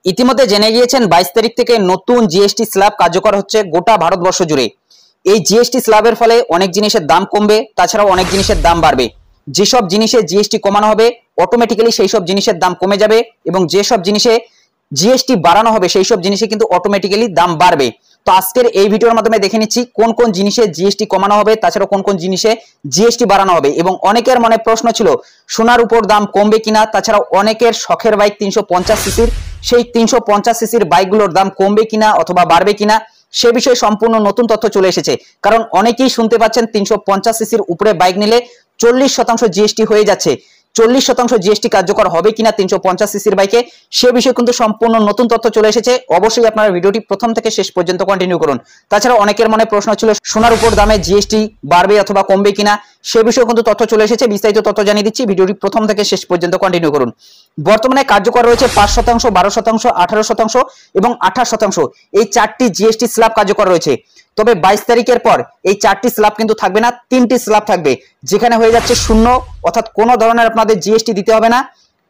ইতিমধ্যে জেনে গিয়েছেন 22 তারিখ থেকে নতুন জিএসটি স্ল্যাব কার্যকর হচ্ছে গোটা ভারতবর্ষ জুড়ে। এই জিএসটি স্ল্যাবের ফলে অনেক জিনিসের দাম কমবে, তাছাড়াও অনেক জিনিসের দাম বাড়বে। যেসব জিনিসে জিএসটি কমানো হবে অটোমেটিক্যালি সেই সব জিনিসের দাম কমে যাবে, এবং যেসব জিনিসে জিএসটি বাড়ানো হবে সেই সব জিনিসে কিন্তু অটোমেটিক্যালি দাম বাড়বে। তো আজকের এই ভিডিওর মাধ্যমে দেখে নিচ্ছি কোন কোন জিনিসে জিএসটি কমানো হবে, তাছাড়া কোন কোন জিনিসে জিএসটি বাড়ানো হবে। এবং অনেকের মনে প্রশ্ন ছিল সোনার উপর দাম কমবে কিনা, তাছাড়া অনেকের শখের বাইক 350 সিসির, সেই 350 সিসির বাইকগুলোর দাম কমবে কিনা অথবা বাড়বে কিনা সে বিষয়ে সম্পূর্ণ নতুন তথ্য চলে এসেছে। কারণ অনেকেই শুনতে পাচ্ছেন 350 সিসির উপরে বাইক নিলে 40% জিএসটি হয়ে যাচ্ছে। 40% জিএসটি কার্যকর হবে কিনা 350 সিসির বাইকে সে বিষয়ে কিন্তু সম্পূর্ণ নতুন তথ্য চলে এসেছে। অবশ্যই আপনারা ভিডিওটি প্রথম থেকে শেষ পর্যন্ত কন্টিনিউ করুন। তাছাড়া অনেকের মনে প্রশ্ন ছিল সোনার উপর দামে জিএসটি বাড়বে অথবা কমবে কিনা সে বিষয়ে কিন্তু তথ্য চলে এসেছে। বিস্তারিত তথ্য জানিয়ে দিচ্ছি, ভিডিওটি প্রথম থেকে শেষ পর্যন্ত কন্টিনিউ করুন। বর্তমানে কার্যকর রয়েছে 5%, 12%, 18% এবং 28%। এই চারটি জিএসটি স্ল্যাব কার্যকর রয়েছে। তবে 22 তারিখের পর এই চারটি স্ল্যাব কিন্তু থাকবে না, তিনটি স্ল্যাব থাকবে, যেখানে হয়ে যাচ্ছে শূন্য, অর্থাৎ কোনো ধরনের আপনাদের জিএসটি দিতে হবে না।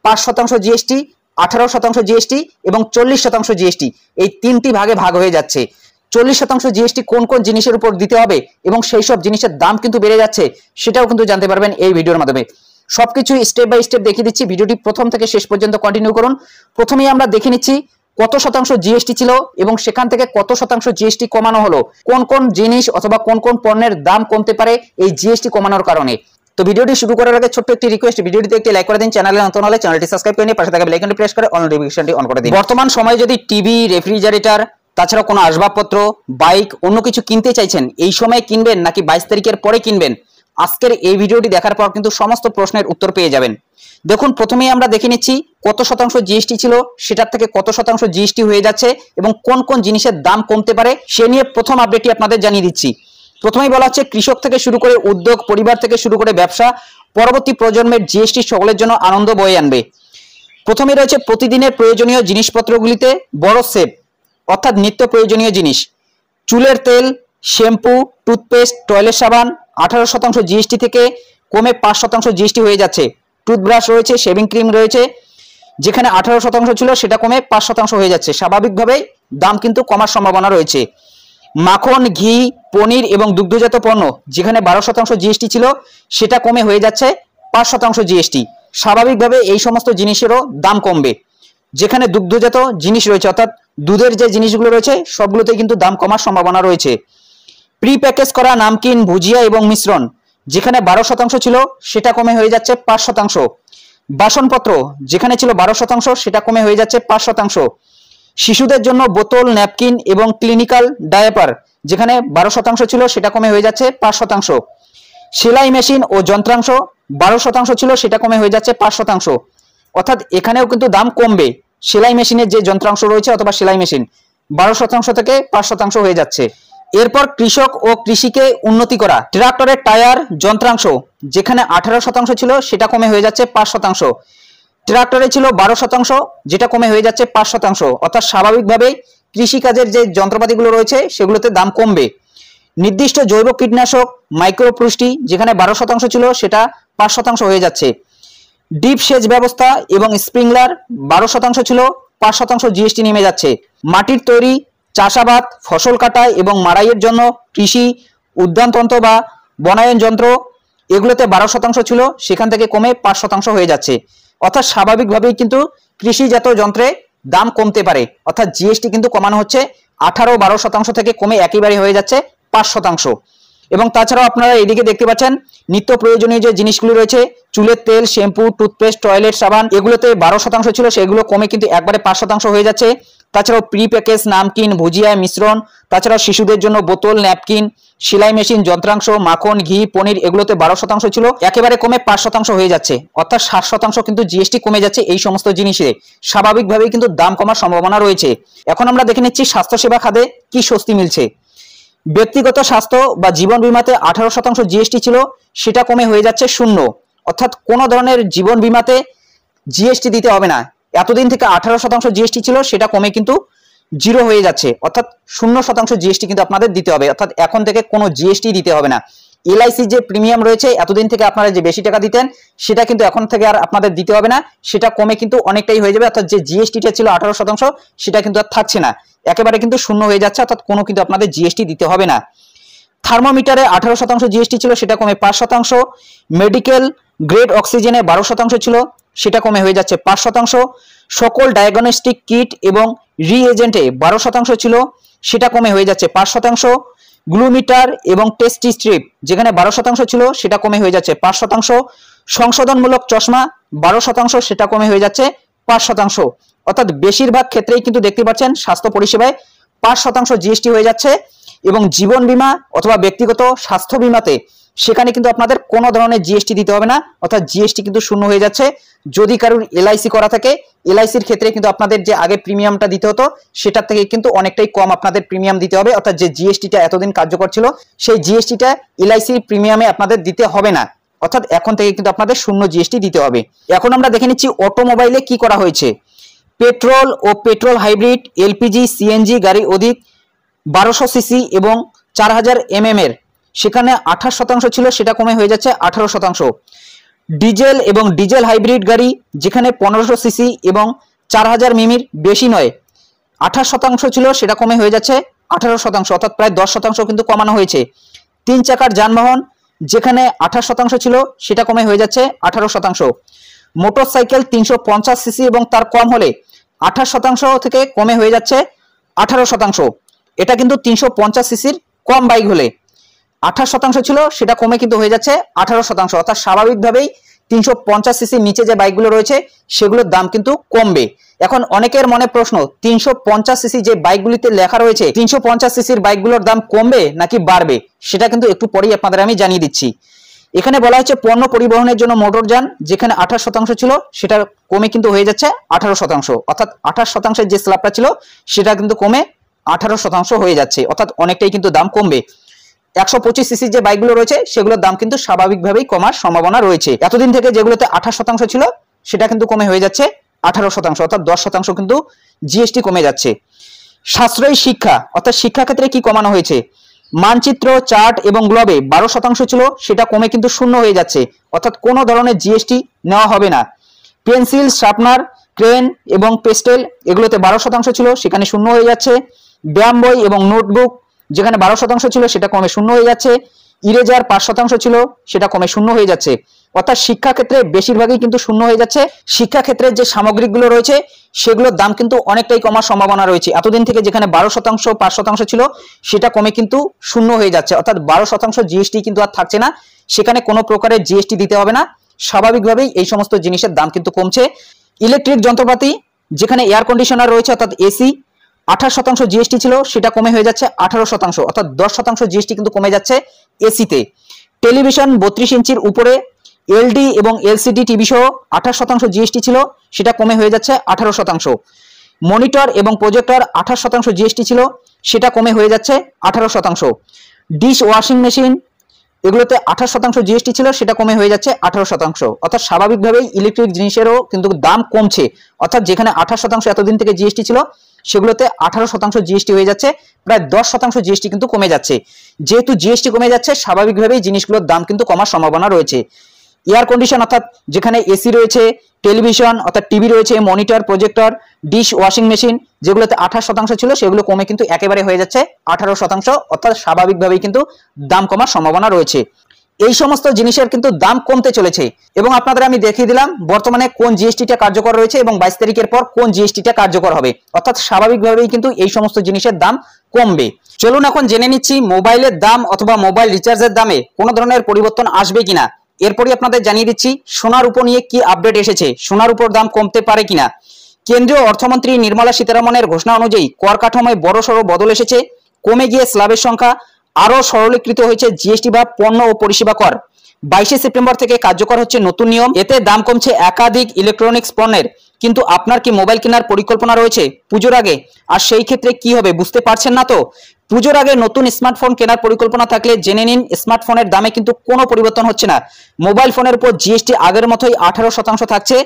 5% জিএসটি, 18% জিএসটি এবং 40% জিএসটি, এই তিনটি ভাগে ভাগ হয়ে যাচ্ছে। 40% জিএসটি কোন কোন জিনিসের উপর দিতে হবে এবং সেই সব জিনিসের দাম কিন্তু বেড়ে যাচ্ছে, সেটাও কিন্তু জানতে পারবেন এই ভিডিওর মাধ্যমে। সবকিছু স্টেপ বাই স্টেপ দেখিয়ে দিচ্ছি, ভিডিওটি প্রথম থেকে শেষ পর্যন্ত কন্টিনিউ করুন। প্রথমেই আমরা দেখে নিচ্ছি কত শতাংশ জিএসটি ছিল এবং সেখান থেকে কত শতাংশ জিএসটি কমানো হলো, কোন কোন জিনিস অথবা কোন কোন পণ্যের দাম কমতে পারে এই জিএসটি কমানোর কারণে। তো ভিডিওটি শুরু করার আগে ছোট্ট একটি রিকোয়েস্ট, ভিডিওটিতে একটি লাইক করে দিন, চ্যানেলে নতুন হলে চ্যানেলটি সাবস্ক্রাইব করে নিয়ে পাশে থাকা বেল আইকনটি প্রেস করে অল নোটিফিকেশনটি অন করে দিন। বর্তমান সময়ে যদি টিভি, রেফ্রিজারেটর, তাছাড়া কোনো আসবাবপত্র, বাইক, অন্য কিছু কিনতে চাইছেন, এই সময় কিনবেন নাকি 22 তারিখের পরে কিনবেন, আজকের এই ভিডিওটি দেখার পর কিন্তু সমস্ত প্রশ্নের উত্তর পেয়ে যাবেন। দেখুন, প্রথমেই আমরা দেখে নিচ্ছি কত শতাংশ জিএসটি ছিল, সেটার থেকে কত শতাংশ জিএসটি হয়ে যাচ্ছে এবং কোন কোন জিনিসের দাম কমতে পারে সে নিয়ে প্রথম আপডেটটি আপনাদের জানিয়ে দিচ্ছি। প্রথমেই বলা হচ্ছে কৃষক থেকে শুরু করে উদ্যোগ, পরিবার থেকে শুরু করে ব্যবসা, পরবর্তী প্রজন্মের জিএসটি সকলের জন্য আনন্দ বয়ে আনবে। প্রথমে রয়েছে প্রতিদিনের প্রয়োজনীয় জিনিসপত্রগুলিতে বড় সেভ, অর্থাৎ নিত্য প্রয়োজনীয় জিনিস, চুলের তেল, শ্যাম্পু, টুথপেস্ট, টয়লেট সাবান 18% জিএসটি থেকে কমে 5% জিএসটি হয়ে যাচ্ছে। টুথব্রাশ রয়েছে, শেভিং ক্রিম রয়েছে, যেখানে 18% ছিল সেটা কমে 5% হয়ে যাচ্ছে। স্বাভাবিকভাবেই দাম কিন্তু কমার সম্ভাবনা রয়েছে। মাখন, ঘি, পনির এবং দুগ্ধজাত পণ্য, যেখানে 12% জিএসটি ছিল সেটা কমে হয়ে যাচ্ছে 5% জিএসটি। স্বাভাবিকভাবে এই সমস্ত জিনিসেরও দাম কমবে। যেখানে দুগ্ধজাত জিনিস রয়েছে, অর্থাৎ দুধের যে জিনিসগুলো রয়েছে সবগুলোতে কিন্তু দাম কমার সম্ভাবনা রয়েছে। প্রি প্যাকেজ করা নামকিন, ভুজিয়া এবং মিশ্রণ, যেখানে 12% ছিল সেটা কমে হয়ে যাচ্ছে 5%। বাসনপত্র, যেখানে ছিল 12% সেটা কমে হয়ে যাচ্ছে 5%। শিশুদের জন্য বোতল, ন্যাপকিন এবং ক্লিনিক্যাল ডায়াপার, যেখানে 12% ছিল সেটা কমে হয়ে যাচ্ছে 5%। সেলাই মেশিন ও যন্ত্রাংশ 12% ছিল সেটা কমে হয়ে যাচ্ছে 5%। অর্থাৎ এখানেও কিন্তু দাম কমবে। সেলাই মেশিনের যে যন্ত্রাংশ রয়েছে অথবা সেলাই মেশিন 12% থেকে 5% হয়ে যাচ্ছে। এরপর কৃষক ও কৃষিকে উন্নতি করা, ট্রাক্টরের টায়ার, যন্ত্রাংশ, যেখানে 18% ছিল সেটা কমে হয়ে যাচ্ছে 5%। ট্রাক্টরে ছিল 12% যেটা কমে হয়ে যাচ্ছে 5%। অর্থাৎ স্বাভাবিকভাবেই কৃষিকাজের যে যন্ত্রপাতিগুলো রয়েছে সেগুলোতে দাম কমবে। নির্দিষ্ট জৈব কীটনাশক, মাইক্রোপুষ্টি, যেখানে 12% ছিল সেটা 5% হয়ে যাচ্ছে। ডিপ সেচ ব্যবস্থা এবং স্প্রিংলার 12% ছিল 5% জিএসটি নেমে যাচ্ছে। মাটির তৈরি, চাষাবাদ, ফসল কাটা এবং মাড়াইয়ের জন্য কৃষি উদ্যানতন্ত্র বা বনায়ন যন্ত্র, এগুলোতে 12% ছিল সেখান থেকে কমে 5% হয়ে যাচ্ছে। অর্থাৎ স্বাভাবিকভাবেই কিন্তু কৃষিজাত যন্ত্রে দাম কমতে পারে, অর্থাৎ জিএসটি কিন্তু কমানো হচ্ছে 18-12% থেকে কমে একেবারে হয়ে যাচ্ছে 5%। এবং তাছাড়াও আপনারা এদিকে দেখতে পাচ্ছেন নিত্য প্রয়োজনীয় যে জিনিসগুলো রয়েছে, চুলের তেল, শ্যাম্পু, টুথপেস্ট, টয়লেট সাবান, এগুলোতে 12% ছিল সেগুলো কমে কিন্তু একবারে 5% হয়ে যাচ্ছে। তাছাড়াও প্রি প্যাকেজ নামকিন, ভুজিয়া, মিশ্রণ, তাছাড়াও শিশুদের জন্য বোতল, ন্যাপকিন, সেলাই মেশিন, যন্ত্রাংশ, মাখন, ঘি, পনির, এগুলোতে 12% ছিল একেবারে কমে 5% হয়ে যাচ্ছে। অর্থাৎ 60% কিন্তু জিএসটি কমে যাচ্ছে এই সমস্ত জিনিসে। স্বাভাবিকভাবেই কিন্তু দাম কমার সম্ভাবনা রয়েছে। এখন আমরা দেখে নিচ্ছি স্বাস্থ্যসেবা খাতে কি স্বস্তি মিলছে। ব্যক্তিগত স্বাস্থ্য বা জীবন বীমাতে 18% জিএসটি ছিল সেটা কমে হয়ে যাচ্ছে 0। অর্থাৎ কোনো ধরনের জীবন বীমাতে জিএসটি দিতে হবে না। এতদিন থেকে 18% জিএসটি ছিল সেটা কমে কিন্তু 0 হয়ে যাচ্ছে, অর্থাৎ 0% জিএসটি কিন্তু আপনাদের দিতে হবে। অর্থাৎ এখন থেকে কোনো জিএসটি দিতে হবে না। এলআইসি যে প্রিমিয়াম রয়েছে, এতদিন থেকে আপনারা যে বেশি টাকা দিতেন সেটা কিন্তু এখন থেকে আর আপনাদের দিতে হবে না, সেটা কমে কিন্তু অনেকটাই হয়ে যাবে। অর্থাৎ যে জিএসটিটা ছিল 18% সেটা কিন্তু আর থাকছে না, একেবারে কিন্তু শূন্য হয়ে যাচ্ছে, অর্থাৎ কোনো কিন্তু আপনাদের জিএসটি দিতে হবে না। থার্মোমিটারে 18% জিএসটি ছিল, সেটা কমে 5%। মেডিকেল গ্রেড অক্সিজেনে 12% ছিল, সেটা কমে হয়ে যাচ্ছে 5%। সকল ডায়াগনস্টিক কিট এবং রিএজেন্টে 12% ছিল, সেটা কমে হয়ে যাচ্ছে 5%। গ্লুমিটার এবং টেস্টি স্ট্রিপ যেখানে 12% ছিল, সেটা কমে হয়ে যাচ্ছে 5%। সংশোধনমূলক চশমা 12%, সেটা কমে হয়ে যাচ্ছে 5%। অর্থাৎ বেশিরভাগ ক্ষেত্রেই কিন্তু দেখতে পাচ্ছেন স্বাস্থ্য পরিষেবায় 5% জিএসটি হয়ে যাচ্ছে। এবং জীবন বীমা অথবা ব্যক্তিগত স্বাস্থ্য বীমাতে সেখানে কিন্তু আপনাদের কোনো ধরনের জিএসটি দিতে হবে না, অর্থাৎ জিএসটি কিন্তু শূন্য হয়ে যাচ্ছে। যদি কারোর এলআইসি করা থাকে, এলআইসির ক্ষেত্রে কিন্তু আপনাদের যে আগে প্রিমিয়ামটা দিতে হতো সেটার থেকে কিন্তু অনেকটাই কম আপনাদের প্রিমিয়াম দিতে হবে, অর্থাৎ যে জিএসটিটা এতদিন কার্যকর ছিল সেই জিএসটিটা এলআইসি প্রিমিয়ামে আপনাদের দিতে হবে না, অর্থাৎ এখন থেকে কিন্তু আপনাদের শূন্য জিএসটি দিতে হবে। এখন আমরা দেখে নিচ্ছি অটোমোবাইলে কি করা হয়েছে। পেট্রোল ও পেট্রোল হাইব্রিড, এলপিজি, সিএনজি গাড়ি অধিক 1200 সিসি এবং 4000 mm এর সেখানে 28% ছিল, সেটা কমে হয়ে যাচ্ছে 18%। ডিজেল এবং ডিজেল হাইব্রিড গাড়ি যেখানে 1500 সিসি এবং 4000 মিমির বেশি নয় 28% ছিল, সেটা কমে হয়ে যাচ্ছে 18%, অর্থাৎ প্রায় 10% কিন্তু কমানো হয়েছে। 3 চাকার যানবাহন যেখানে 28% ছিল, সেটা কমে হয়ে যাচ্ছে 18%। মোটরসাইকেল 350 সিসি এবং তার কম হলে 28% থেকে কমে হয়ে যাচ্ছে 18%। এটা কিন্তু 350 সিসির কম বাইক হলে 28% ছিল, সেটা কমে কিন্তু হয়ে যাচ্ছে 18%, অর্থাৎ স্বাভাবিকভাবেই 350 সিসির নিচে যে বাইকগুলো রয়েছে সেগুলোর দাম কিন্তু কমবে। এখন অনেকের মনে প্রশ্ন, 350 সিসি যে বাইকগুলিতে লেখা রয়েছে 350 সিসির বাইকগুলোর দাম কমবে নাকি বাড়বে, সেটা কিন্তু একটু পরেই আপনাদের আমি জানিয়ে দিচ্ছি। এখানে বলা হচ্ছে পণ্য পরিবহনের জন্য মোটরযান যেখানে 28% ছিল, সেটা কমে কিন্তু হয়ে যাচ্ছে 18%, অর্থাৎ 28% যে স্ল্যাবটা ছিল সেটা কিন্তু কমে 18% হয়ে যাচ্ছে, অর্থাৎ অনেকটাই কিন্তু দাম কমবে। 125 সিসি যে বাইকগুলো রয়েছে সেগুলোর দাম কিন্তু স্বাভাবিকভাবেই কমার সম্ভাবনা রয়েছে। এতদিন থেকে যেগুলোতে 28% ছিল সেটা কিন্তু কমে হয়ে যাচ্ছে 18%, অর্থাৎ 10% কিন্তু জিএসটি কমে যাচ্ছে। সাশ্রয়ী শিক্ষা, অর্থাৎ শিক্ষা ক্ষেত্রে কি কমানো হয়েছে। মানচিত্র, চার্ট এবং গ্লোবে 12% ছিল, সেটা কমে কিন্তু শূন্য হয়ে যাচ্ছে, অর্থাৎ কোনো ধরনের জিএসটি নেওয়া হবে না। পেন্সিল, শার্পনার, ক্রেন এবং পেস্টেল এগুলোতে 12% ছিল, সেখানে শূন্য হয়ে যাচ্ছে। ব্যায়াম বই এবং নোটবুক যেখানে 12% ছিল, সেটা কমে শূন্য হয়ে যাচ্ছে। ইরেজার 5% ছিল, সেটা কমে শূন্য হয়ে যাচ্ছে, অর্থাৎ শিক্ষা ক্ষেত্রে বেশিরভাগই কিন্তু শূন্য হয়ে যাচ্ছে। শিক্ষা ক্ষেত্রের যে সামগ্রীগুলো রয়েছে সেগুলোর দাম কিন্তু অনেকটাই কমার সম্ভাবনা রয়েছে। এতদিন থেকে যেখানে 12%, 5% ছিল সেটা কমে কিন্তু শূন্য হয়ে যাচ্ছে, অর্থাৎ 12% জিএসটি কিন্তু আর থাকছে না, সেখানে কোনো প্রকারের জিএসটি দিতে হবে না। স্বাভাবিকভাবেই এই সমস্ত জিনিসের দাম কিন্তু কমছে। ইলেকট্রিক যন্ত্রপাতি যেখানে এয়ার কন্ডিশনার রয়েছে অর্থাৎ এসি 28% জিএসটি ছিল, সেটা কমে হয়ে যাচ্ছে 18%, অর্থাৎ 10% জিএসটি কিন্তু কমে যাচ্ছে এসিতে। টেলিভিশন 32 ইঞ্চির উপরে এলডি এবং এলসিডি টিভি সহ 28% জিএসটি ছিল, সেটা কমে হয়ে যাচ্ছে 18%। মনিটর এবং প্রজেক্টর 28% জিএসটি ছিল, সেটা কমে হয়ে যাচ্ছে 18%। ডিশ ওয়াশিং মেশিন এগুলোতে 28% জিএসটি ছিল, সেটা কমে হয়ে যাচ্ছে 18%, অর্থাৎ স্বাভাবিকভাবেই ইলেকট্রিক জিনিসেরও কিন্তু দাম কমছে, অর্থাৎ যেখানে 28% এতদিন থেকে জিএসটি ছিল সেগুলোতে 18% জিএসটি হয়ে যাচ্ছে, প্রায় 10% জিএসটি কিন্তু কমে যাচ্ছে। যেহেতু জিএসটি কমে যাচ্ছে স্বাভাবিকভাবেই জিনিসগুলোর দাম কিন্তু কমার সম্ভাবনা রয়েছে। এয়ার কন্ডিশন অর্থাৎ যেখানে এসি রয়েছে, টেলিভিশন অর্থাৎ টিভি রয়েছে, monitor, projector, dish washing machine যেগুলোতে 28% ছিল সেগুলো কমে কিন্তু একেবারে হয়ে যাচ্ছে 18%, অর্থাৎ স্বাভাবিকভাবেই কিন্তু দাম কমার সম্ভাবনা রয়েছে। এই সমস্ত জিনিসের কিন্তু দাম কমতে চলেছে এবং আপনাদের আমি দেখিয়ে দিলাম বর্তমানে কোন জিএসটিটা কার্যকর রয়েছে এবং 22 তারিখের পর কোন জিএসটিটা কার্যকর হবে, অর্থাৎ স্বাভাবিকভাবেই কিন্তু এই সমস্ত জিনিসের দাম কমবে। চলুন এখন জেনে নিচ্ছি মোবাইলের দাম অথবা মোবাইল রিচার্জের দামে কোনো ধরনের পরিবর্তন আসবে কিনা। এরপরই আপনাদের জানিয়ে দিচ্ছি সোনার উপর নিয়ে কি আপডেট এসেছে, সোনার উপর দাম কমতে পারে কিনা। কেন্দ্রীয় অর্থমন্ত্রী নির্মলা সীতারামনের ঘোষণা অনুযায়ী কর কাঠামোয় বড়সড় বদল এসেছে, কমে গিয়ে স্ল্যাবের সংখ্যা আরো সরলীকৃত হয়েছে জিএসটি বা পণ্য ও পরিষেবা কর। 22 সেপ্টেম্বর থেকে কার্যকর হচ্ছে নতুন নিয়ম, এতে দাম কমছে একাধিক ইলেকট্রনিক্স পণ্যের। কিন্তু আপনার কি মোবাইল কেনার পরিকল্পনা রয়েছে পুজোর আগে, আর সেই ক্ষেত্রে কি হবে বুঝতে পারছেন না তো? পুজোর আগে নতুন স্মার্টফোন কেনার পরিকল্পনা থাকলে জেনে নিন স্মার্টফোনের দামে কিন্তু কোনো পরিবর্তন হচ্ছে না। মোবাইল ফোনের উপর জিএসটি আগের মতোই 18% থাকছে।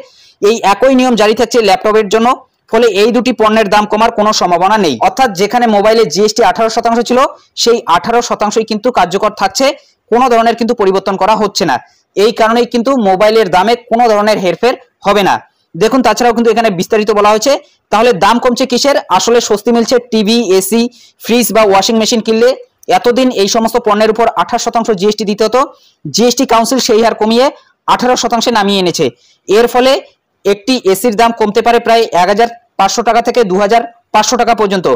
এই একই নিয়ম জারি থাকছে ল্যাপটপের জন্য, ফলে এই দুটি পণ্যের দাম কমার কোনো সম্ভাবনা নেই। অর্থাৎ যেখানে মোবাইলে জিএসটি 18% ছিল সেই 18%ই কিন্তু কার্যকর থাকছে কোনো ধরনের কিন্তু পরিবর্তন করা হচ্ছে না। এই কারণেই কিন্তু মোবাইলের দামে কোনো ধরনের হেরফের হবে না। দেখুন তাছাড়াও কিন্তু এখানে বিস্তারিত বলা হয়েছে। তাহলে দাম কমছে কিসের? আসলে স্বস্তি মিলছে টিভি, এসি, ফ্রিজ বা ওয়াশিং মেশিন কিনলে এতদিন এই সমস্ত পণ্যের উপর 28% জিএসটি দিতে হতো। জিএসটি কাউন্সিল সেই হার কমিয়ে 18% নামিয়ে এনেছে। এর ফলে একটি এসির দাম কমতে পারে প্রায় 1500 টাকা থেকে 2500 টাকা পর্যন্ত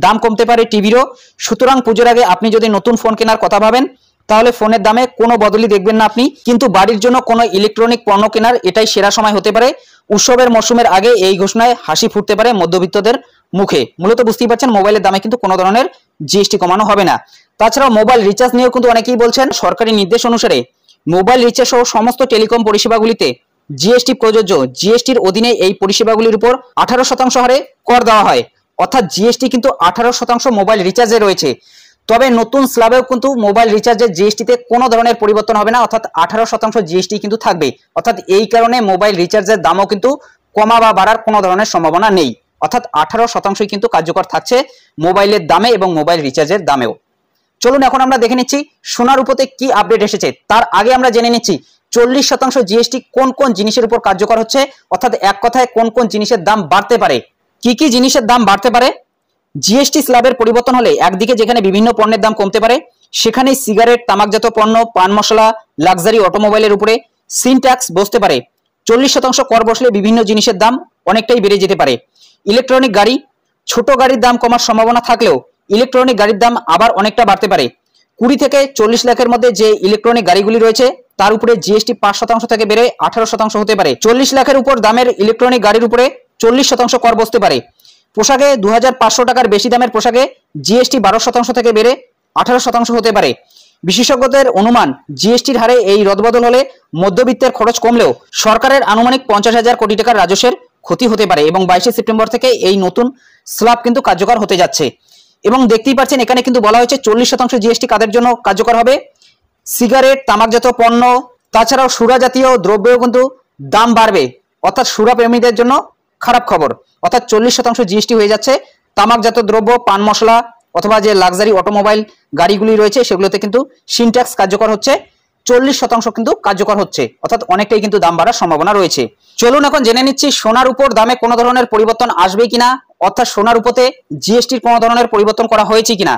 দাম কমতে পারে টিভিরও। সুতরাং পুজোর আগে আপনি যদি নতুন ফোন কেনার কথা ভাবেন তাহলে ফোনের দামে কোনো বদলই দেখবেন না আপনি, কিন্তু বাড়ির জন্য কোনো ইলেকট্রনিক পণ্য কেনার এটাই সেরা সময় হতে পারে। উৎসবের মরশুমের আগে এই ঘোষণায় হাসি ফুটতে পারে মধ্যবিত্তদের মুখে। মূলত বুঝতেই পারছেন মোবাইলের দামে কিন্তু কোনো ধরনের জিএসটি কমানো হবে না। তাছাড়াও মোবাইল রিচার্জ নিয়েও কিন্তু অনেকেই বলছেন সরকারি নির্দেশ অনুসারে মোবাইল রিচার্জ সহ সমস্ত টেলিকম পরিষেবাগুলিতে জিএসটি প্রযোজ্য। জিএসটির অধীনে এই পরিষেবাগুলির উপর 18% হারে কর দেওয়া হয়, অর্থাৎ জিএসটি কিন্তু 18% মোবাইল রিচার্জে রয়েছে। তবে নতুন স্ল্যাবেও কিন্তু মোবাইল রিচার্জের জিএসটিতে কোনো ধরনের পরিবর্তন হবে না, অর্থাৎ 18% জিএসটি কিন্তু থাকবে। অর্থাৎ এই কারণে মোবাইল রিচার্জের দামও কিন্তু কমা বা বাড়ার কোনো ধরনের সম্ভাবনা নেই, অর্থাৎ 18% কিন্তু কার্যকর থাকছে মোবাইলের দামে এবং মোবাইল রিচার্জের দামেও। চলুন এখন আমরা দেখে নিচ্ছি সোনার উপরে কি আপডেট এসেছে। তার আগে আমরা জেনে নিচ্ছি 40% জিএসটি কোন কোন জিনিসের উপর কার্যকর হচ্ছে, অর্থাৎ এক কথায় কোন কোন জিনিসের দাম বাড়তে পারে। কি কি জিনিসের দাম বাড়তে পারে? জিএসটি স্ল্যাবের পরিবর্তন হলে একদিকে যেখানে বিভিন্ন পণ্যের দাম কমতে পারে, সেখানে সিগারেট, তামাকজাত পণ্য, পান মশলা, লাক্সারি অটোমোবাইলের উপরে সিন ট্যাক্স বসতে পারে। 40% কর বসলে বিভিন্ন জিনিসের দাম অনেকটাই বেড়ে যেতে পারে। ইলেকট্রনিক গাড়ি, ছোট গাড়ির দাম কমার সম্ভাবনা থাকলেও ইলেকট্রনিক গাড়ির দাম আবার অনেকটা বাড়তে পারে। 20 থেকে 40 লাখের মধ্যে যে ইলেকট্রনিক গাড়িগুলি রয়েছে তার উপরে জিএসটি 5% থেকে বেড়ে 18% হতে পারে। 40 লাখের উপর দামের ইলেকট্রনিক গাড়ির উপরে 40% কর বসতে পারে। পোশাকে 2500 টাকার বেশি দামের পোশাকে জিএসটি 12% থেকে বেড়ে 18% হতে পারে। বিশেষজ্ঞদের অনুমান জিএসটির হারে এই রদবদল হলে মধ্যবিত্তের খরচ কমলেও সরকারের আনুমানিক 50,000 কোটি টাকার রাজস্বের ক্ষতি হতে পারে। এবং 22শে সেপ্টেম্বর থেকে এই নতুন স্ল্যাব কিন্তু কার্যকর হতে যাচ্ছে। এবং দেখতেই পাচ্ছেন এখানে কিন্তু বলা হয়েছে 40% জিএসটি কাদের জন্য কার্যকর হবে? সিগারেট, তামাকজাত পণ্য, তাছাড়াও সুরা জাতীয় দ্রব্যেও কিন্তু দাম বাড়বে, অর্থাৎ সুরা প্রেমীদের জন্য খারাপ খবর। অর্থাৎ 40% জিএসটি হয়ে যাচ্ছে তামাকজাত দ্রব্য, পান মশলা অথবা যে লাক্সারি অটোমোবাইল গাড়িগুলি রয়েছে সেগুলোতে কিন্তু সিন ট্যাক্স কার্যকর হচ্ছে। 40% কিন্তু কার্যকর হচ্ছে, অর্থাৎ অনেকটাই কিন্তু দাম বাড়ার সম্ভাবনা রয়েছে। চলুন এখন জেনে নিচ্ছি সোনার উপর দামে কোনো ধরনের পরিবর্তন আসবে কিনা, অর্থাৎ সোনার উপরে জিএসটির কোনো ধরনের পরিবর্তন করা হয়েছে কিনা।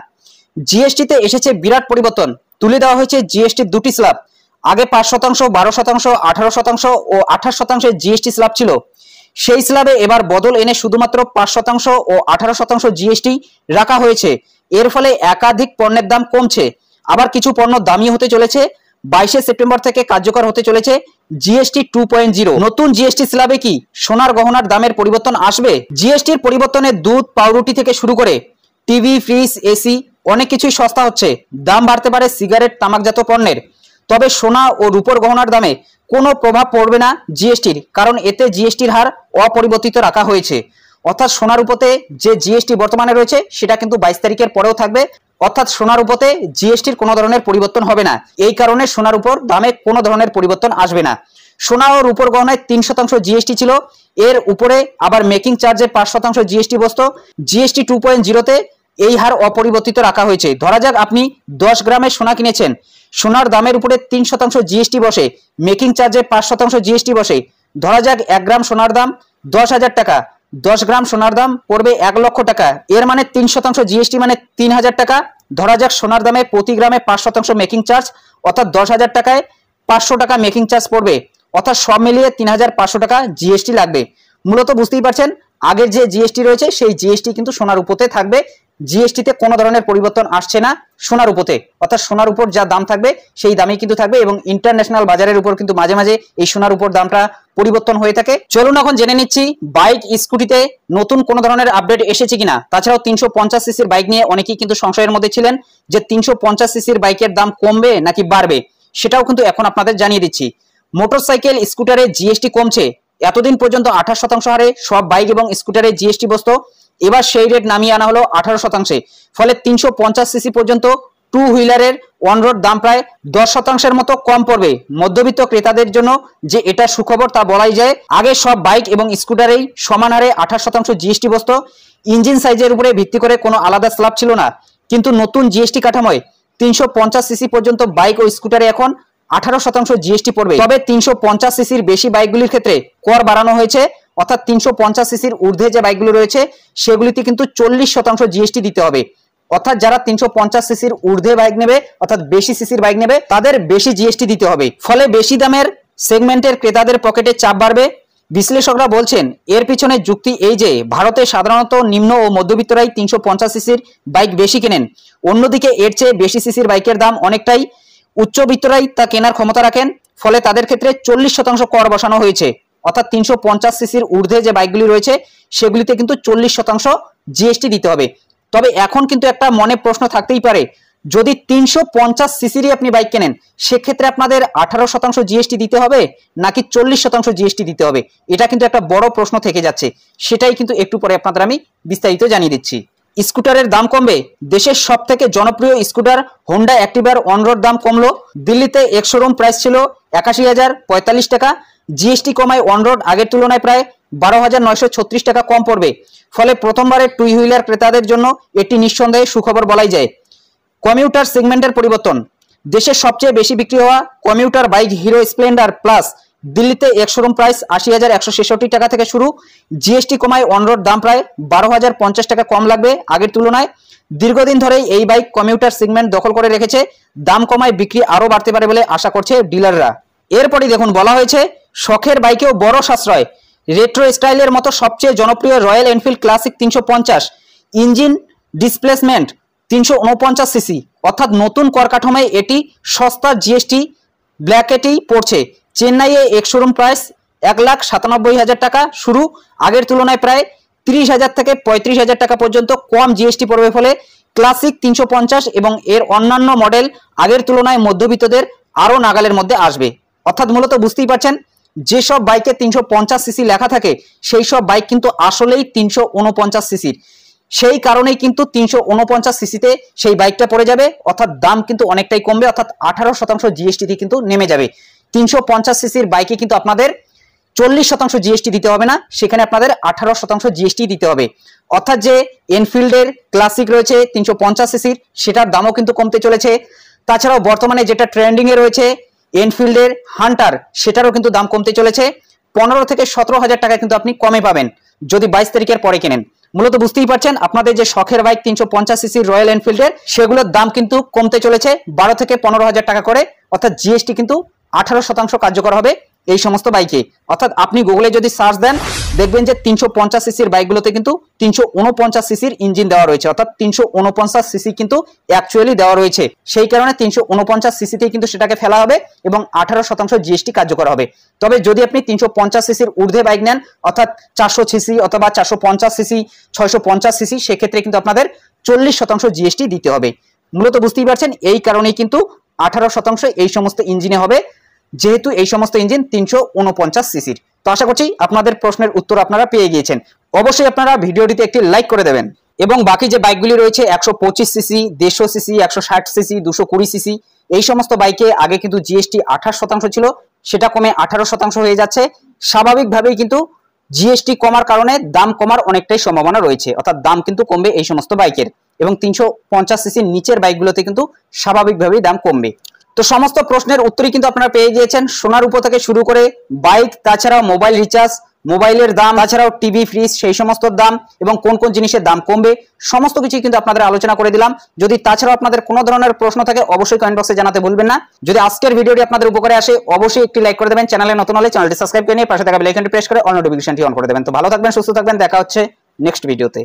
জিএসটিতে এসেছে বিরাট পরিবর্তন, তুলে দেওয়া হয়েছে জিএসটির দুটি স্ল্যাব। আগে 5%, 12%, 18% ও 28% জিএসটি স্ল্যাব ছিল। সেই স্ল্যাবে এবার বদল এনে শুধুমাত্র 5% ও 18% জিএসটি রাখা হয়েছে। এর ফলে একাধিক পণ্যের দাম কমছে, আবার কিছু পণ্য দামি হতে চলেছে। 22শে সেপ্টেম্বর থেকে কার্যকর হতে চলেছে জিএসটি 2.0। নতুন জিএসটি স্ল্যাবে কি সোনার গহনার দামের পরিবর্তন আসবে? জিএসটির পরিবর্তনে দুধ, পাউরুটি থেকে শুরু করে টিভি, ফ্রিজ, এসি অনেক কিছুই সস্তা হচ্ছে। দাম বাড়তে পারে সিগারেট, তামাকজাত পণ্যের। তবে সোনা ও রূপোর গহনার দামে কোনো প্রভাব পড়বে না জিএসটির, কারণ এতে জিএসটির হার অপরিবর্তিত রাখা হয়েছে। অর্থাৎ সোনার উপরে যে জিএসটি বর্তমানে রয়েছে সেটা কিন্তু 22 তারিখের পরেও থাকবে, অর্থাৎ সোনার উপরে জিএসটির কোনো ধরনের পরিবর্তন হবে না। এই কারণে সোনার উপর দামে কোনো ধরনের পরিবর্তন আসবে না। সোনা ও রূপোর গহনায় 3% জিএসটি ছিল, এর উপরে আবার মেকিং চার্জে 5% জিএসটি বসতো। জিএসটি 2.0তে এই হার অপরিবর্তিত রাখা হয়েছে। ধরা যাক আপনি 10 গ্রামের সোনা কিনেছেন, সোনার দামের উপরে 3% জিএসটি বসে, মেকিং চার্জে 5% জিএসটি বসে। ধরা যাক 1 গ্রাম সোনার দাম 10,000 টাকা, 10 গ্রাম সোনার দাম পড়বে 1 লক্ষ টাকা। এর মানে 3% জিএসটি মানে 3,000 টাকা। ধরা যাক সোনার দামে প্রতি গ্রামে 5% মেকিং চার্জ, অর্থাৎ 10,000 টাকায় 500 টাকা মেকিং চার্জ পড়বে, অর্থাৎ সব মিলিয়ে 3,500 টাকা জিএসটি লাগবে। মূলত বুঝতেই পারছেন আগের যে জিএসটি রয়েছে সেই জিএসটি কিন্তু সোনার উপরে থাকবে। জিএসটিতে কোনো ধরনের পরিবর্তন আসছে না সোনার উপরে, অর্থাৎ সোনার উপর যা দাম থাকবে সেই দামই কিন্তু থাকবে। এবং ইন্টারন্যাশনাল বাজারের উপর কিন্তু মাঝে মাঝে এই সোনার উপর দামটা পরিবর্তন হয়ে থাকে। চলুন এখন জেনে নিচ্ছি বাইক, স্কুটিতে নতুন কোনো ধরনের আপডেট এসেছে কিনা। তাছাড়াও 350 সিসির বাইক নিয়ে অনেকেই কিন্তু সংশয়ের মধ্যে ছিলেন যে 350 সিসির বাইকের দাম কমবে নাকি বাড়বে, সেটাও কিন্তু এখন আপনাদের জানিয়ে দিচ্ছি। মোটরসাইকেল, স্কুটারে জিএসটি কমছে। এতদিন পর্যন্ত 28% হারে সব বাইক এবং স্কুটারে জিএসটি বসতো, এবার সেই রেট নামিয়ে আনা হলো 18%। ফলে 350 সিসি পর্যন্ত টু হুইলারের অন রোড দাম প্রায় 10% মতো কম পড়বে। মধ্যবিত্ত ক্রেতাদের জন্য যে এটা সুখবর তা বলাই যায়। আগে সব বাইক এবং স্কুটারেই সমান হারে 28% জিএসটি বসতো। ইঞ্জিন সাইজের উপরে ভিত্তি করে কোনো আলাদা স্ল্যাব ছিল না, কিন্তু নতুন জিএসটি কাঠামোয় 350 সিসি পর্যন্ত বাইক ও স্কুটারে এখন 18% জিএসটি পড়বে। তবে 350 সিসির বেশি বাইকগুলির ক্ষেত্রে কর বাড়ানো হয়েছে, অর্থাৎ 350 সিসির ঊর্ধ্বে যে বাইকগুলো রয়েছে সেগুলিতে কিন্তু 40% জিএসটি দিতে হবে। অর্থাৎ যারা 350 সিসির ঊর্ধ্বে বাইক নেবে, অর্থাৎ বেশি সিসির বাইক নেবে, তাদের বেশি জিএসটি দিতে হবে। ফলে বেশি দামের সেগমেন্টের ক্রেতাদের পকেটে চাপ বাড়বে। বিশ্লেষকরা বলছেন এর পিছনে যুক্তি এই যে ভারতে সাধারণত নিম্ন ও মধ্যবিত্তরাই 350 সিসির বাইক বেশি কেনেন, অন্যদিকে এর চেয়ে বেশি সিসির বাইকের দাম অনেকটাই উচ্চবিত্তরাই তা কেনার ক্ষমতা রাখেন। ফলে তাদের ক্ষেত্রে 40% কর বসানো হয়েছে, অর্থাৎ 350 সিসির ঊর্ধ্বে যে বাইকগুলি রয়েছে সেগুলিতে কিন্তু 40% জিএসটি দিতে হবে। তবে এখন কিন্তু একটা মনে প্রশ্ন থাকতেই পারে, যদি 350 সিসিরই আপনি বাইক কেনেন সেক্ষেত্রে আপনাদের 18% জিএসটি দিতে হবে নাকি 40% জিএসটি দিতে হবে? এটা কিন্তু একটা বড় প্রশ্ন থেকে যাচ্ছে, সেটাই কিন্তু একটু পরে আপনাদের আমি বিস্তারিত জানিয়ে দিচ্ছি। স্কুটারের দাম কমবে। দেশের সব থেকে জনপ্রিয় স্কুটার হোন্ডা অ্যাক্টিভার অন রোড দাম কমলো। দিল্লিতে এক শোরুম প্রাইস ছিল 81,045 টাকা, জিএসটি কমায় অন রোড আগের তুলনায় প্রায় 12,936 টাকা কম পড়বে। ফলে প্রথমবারের টু হুইলার ক্রেতাদের জন্য এটি নিঃসন্দেহে সুখবর বলাই যায়। কমিউটার সেগমেন্টের পরিবর্তন। দেশের সবচেয়ে বেশি বিক্রি হওয়া commuter bike hero Splendor plus দিল্লিতে এক শোরুম প্রাইস 80,166 টাকা থেকে শুরু, জিএসটি কমায় অনরোড দাম প্রায় 12,050 টাকা কম লাগবে আগের তুলনায়। দীর্ঘদিন ধরেই এই বাইক কমিউটার সেগমেন্ট দখল করে রেখেছে, দাম কমায় বিক্রি আরও বাড়তে পারে বলে আশা করছে ডিলাররা। এরপরই দেখুন বলা হয়েছে শখের বাইকেও বড় সাশ্রয়। রেট্রো স্টাইলের মতো সবচেয়ে জনপ্রিয় royal Enfield classic 350 engine displacement 349 CC, অর্থাৎ নতুন কর কাঠামোয় এটি সস্তা জিএসটি ব্ল্যাকেটেই পড়ছে। চেন্নাইয়ে এক শোরুম প্রাইস 1,97,000 টাকা শুরু, আগের তুলনায় প্রায় 30,000 থেকে 35,000 টাকা পর্যন্ত কম জিএসটি পড়বে। ফলে ক্লাসিক 350 এবং এর অন্যান্য মডেল আগের তুলনায় মধ্যবিত্তদের আরও নাগালের মধ্যে আসবে। অর্থাৎ মূলত বুঝতেই পারছেন যেসব বাইকে 350 সিসি লেখা থাকে সেই সব বাইক কিন্তু আসলেই 349 সিসির, সেই কারণেই কিন্তু 349 সিসিতে সেই বাইকটা পড়ে যাবে, অর্থাৎ দাম কিন্তু অনেকটাই কমবে, অর্থাৎ 18% জিএসটি কিন্তু নেমে যাবে। 350 সিসির বাইকে কিন্তু আপনাদের 40% জিএসটি দিতে হবে না, সেখানে আপনাদের 18% জিএসটি দিতে হবে। অর্থাৎ যে এনফিল্ডের ক্লাসিক রয়েছে 350 সিসির সেটার দামও কিন্তু কমতে চলেছে। তাছাড়াও বর্তমানে যেটা ট্রেন্ডিং এ রয়েছে এনফিল্ডের হান্টার, সেটারও কিন্তু দাম কমতে চলেছে। 15 থেকে 17,000 টাকা কিন্তু আপনি কমে পাবেন যদি 22 তারিখের পরে কেনেন। মূলত বুঝতেই পারছেন আপনাদের যে শখের বাইক 350 সিসির রয়্যাল এনফিল্ডের সেগুলোর দাম কিন্তু কমতে চলেছে 12 থেকে 15,000 টাকা করে, অর্থাৎ জিএসটি কিন্তু 18% কার্যকর হবে এই সমস্ত বাইকে। অর্থাৎ আপনি গুগলে যদি সার্চ দেন দেখবেন যে 350 সিসির বাইকগুলোতে কিন্তু 349 সিসির ইঞ্জিন দেওয়া রয়েছে, অর্থাৎ 349 সিসি কিন্তু অ্যাকচুয়ালি দেওয়া রয়েছে। সেই কারণে 349 সিসিতেই কিন্তু সেটাকে ফেলা হবে এবং 18% জিএসটি কার্যকর হবে। তবে যদি আপনি 350 সিসির ঊর্ধ্বে বাইক নেন, অর্থাৎ 400 সিসি অথবা 450 সিসি 650 সিসি, সেক্ষেত্রে কিন্তু আপনাদের 40% জিএসটি দিতে হবে। মূলত বুঝতেই পারছেন এই কারণেই কিন্তু 18% এই সমস্ত ইঞ্জিনে হবে, যেহেতু এই সমস্ত ইঞ্জিন 349 সিসির। তো আশা করছি আপনাদের প্রশ্নের উত্তর আপনারা পেয়ে গিয়েছেন। অবশ্যই আপনারা ভিডিওটিতে একটি লাইক করে দেবেন এবং বাকি যে বাইকগুলি রয়েছে 125 সিসি 150 সিসি 160 সিসি 220 সিসি এই সমস্ত বাইকে আগে কিন্তু জিএসটি 28% ছিল, সেটা কমে 18% হয়ে যাচ্ছে। স্বাভাবিকভাবেই কিন্তু জিএসটি কমার কারণে দাম কমার অনেকটাই সম্ভাবনা রয়েছে, অর্থাৎ দাম কিন্তু কমবে এই সমস্ত বাইকের এবং 350 সিসির নিচের বাইকগুলোতে কিন্তু স্বাভাবিকভাবেই দাম কমবে। তো সমস্ত প্রশ্নের উত্তরই কিন্তু আপনারা পেয়ে গিয়েছেন, সোনার উপর থেকে শুরু করে বাইক, তাছাড়াও মোবাইল রিচার্জ, মোবাইলের দাম, তাছাড়াও টিভি ফ্রিজ সেই সমস্ত দাম এবং কোন কোন জিনিসের দাম কমবে সমস্ত কিছুই কিন্তু আপনাদের আলোচনা করে দিলাম। যদি তাছাড়াও আপনাদের কোনো ধরনের প্রশ্ন থাকে অবশ্যই কমেন্ট বক্সে জানাতে ভুলবেন না। যদি আজকের ভিডিওটি আপনাদের উপকারে আসে অবশ্যই একটি লাইক করে দেবেন, চ্যানেলে নতুন হলে চ্যানেলটি সাবস্ক্রাইব করে নিয়ে পাশে থাকা বেল আইকনটি প্রেস করে অল নোটিফিকেশনটি অন করে দেবেন। তো ভালো থাকবেন, সুস্থ থাকবেন, দেখা হচ্ছে নেক্সট ভিডিওতে।